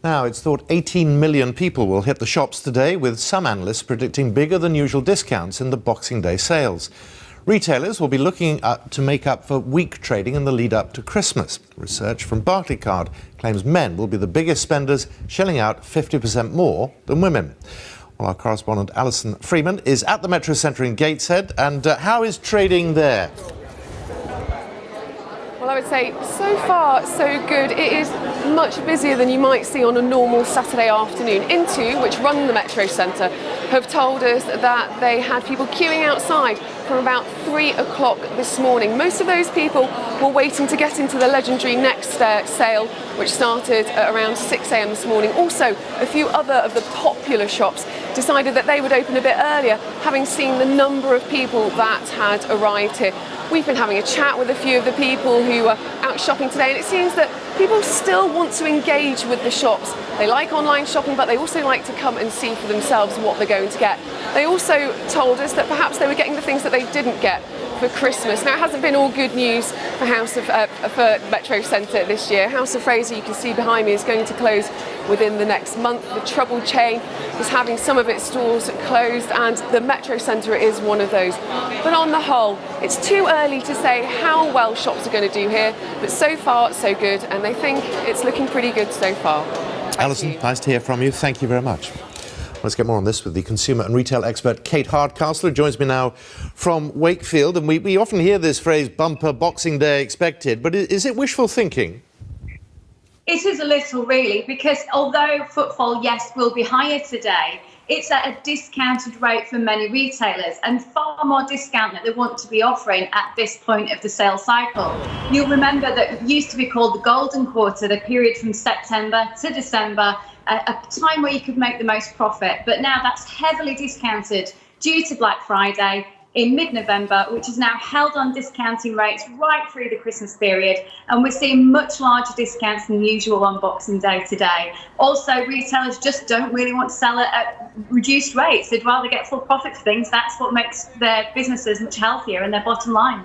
Now, it's thought 18 million people will hit the shops today, with some analysts predicting bigger than usual discounts in the Boxing Day sales. Retailers will be looking to make up for weak trading in the lead up to Christmas. Research from Barclaycard claims men will be the biggest spenders, shelling out 50% more than women. Well, our correspondent Alison Freeman is at the Metro Centre in Gateshead. And how is trading there? Well, I would say so far so good. It is much busier than you might see on a normal Saturday afternoon. Into, which run the Metro Centre, have told us that they had people queuing outside from about 3 o'clock this morning. Most of those people were waiting to get into the legendary Next sale, which started at around 6 a.m. this morning. Also, a few other of the popular shops decided that they would open a bit earlier, having seen the number of people that had arrived here. We've been having a chat with a few of the people who are out shopping today, and it seems that people still want to engage with the shops. They like online shopping, but they also like to come and see for themselves what they're going to get. They also told us that perhaps they were getting the things that they didn't get for Christmas. Now, it hasn't been all good news for for Metro Centre this year. House of Fraser, you can see behind me, is going to close within the next month. The Trouble chain is having some of its stores closed, and the Metro Centre is one of those. But on the whole, it's too early to say how well shops are going to do here, but so far so good, and they think it's looking pretty good so far. Alison, nice to hear from you. Thank you very much. Let's get more on this with the consumer and retail expert Kate Hardcastle, who joins me now from Wakefield. And we often hear this phrase, bumper Boxing Day expected, but is it wishful thinking? It is a little, really, because although footfall, yes, will be higher today, it's at a discounted rate for many retailers, and far more discount that they want to be offering at this point of the sales cycle. You'll remember that it used to be called the golden quarter, the period from September to December, a time where you could make the most profit. But now that's heavily discounted due to Black Friday in mid-November, which is now held on discounting rates right through the Christmas period. And we're seeing much larger discounts than usual on Boxing Day today. Also, retailers just don't really want to sell at reduced rates. They'd rather get full profit for things. That's what makes their businesses much healthier and their bottom line.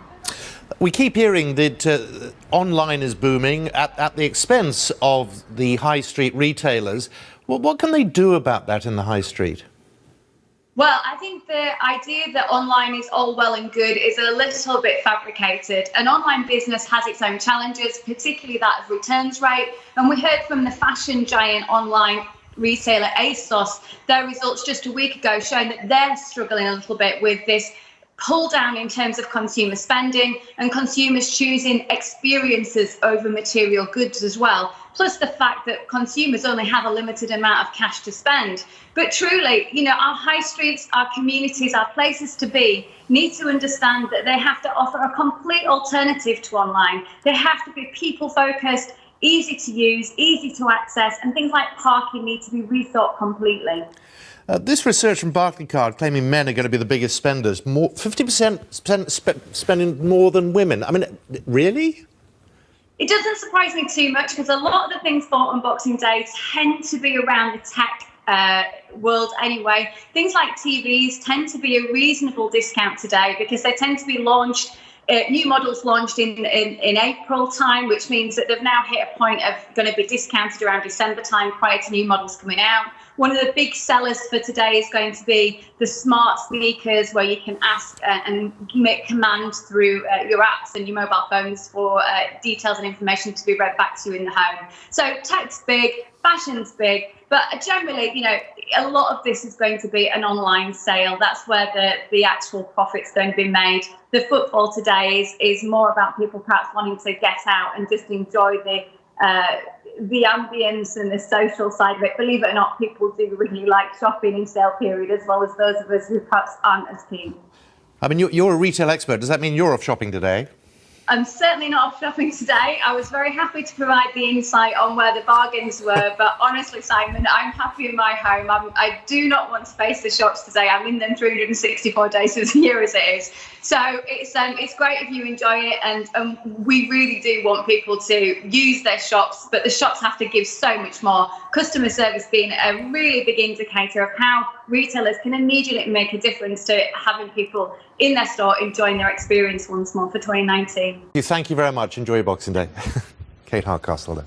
We keep hearing that online is booming at the expense of the high street retailers. Well, what can they do about that in the high street? Well, I think the idea that online is all well and good is a little bit fabricated. An online business has its own challenges, particularly that of returns rate. And we heard from the fashion giant online retailer ASOS, their results just a week ago showing that they're struggling a little bit with this pull down in terms of consumer spending and consumers choosing experiences over material goods as well. Plus the fact that consumers only have a limited amount of cash to spend. But truly, you know, our high streets, our communities, our places to be need to understand that they have to offer a complete alternative to online. They have to be people focused, easy to use, easy to access, and things like parking need to be rethought completely. This research from Barclaycard claiming men are going to be the biggest spenders, 50% spending more than women. I mean, really? It doesn't surprise me too much because a lot of the things bought on Boxing Day tend to be around the tech world anyway. Things like TVs tend to be a reasonable discount today because they tend to be launched, new models launched in April time, which means that they've now hit a point of going to be discounted around December time prior to new models coming out. One of the big sellers for today is going to be the smart speakers, where you can ask and make command through your apps and your mobile phones for details and information to be read back to you in the home. So tech's big, fashion's big, but generally, you know, a lot of this is going to be an online sale. That's where the actual profit's going to be made. The footfall today is more about people perhaps wanting to get out and just enjoy the ambience and the social side of it. Believe it or not, people do really like shopping in sale period, as well as those of us who perhaps aren't as keen. I mean, you're a retail expert. Does that mean you're off shopping today? I'm certainly not off shopping today. I was very happy to provide the insight on where the bargains were, but honestly, Simon, I'm happy in my home. I do not want to face the shops today. I'm in them 364 days of the year as it is. So it's great if you enjoy it, and we really do want people to use their shops, but the shops have to give so much more. Customer service being a really big indicator of how retailers can immediately make a difference to having people in their store enjoying their experience once more for 2019. Thank you very much. Enjoy your Boxing Day. Kate Hardcastle there.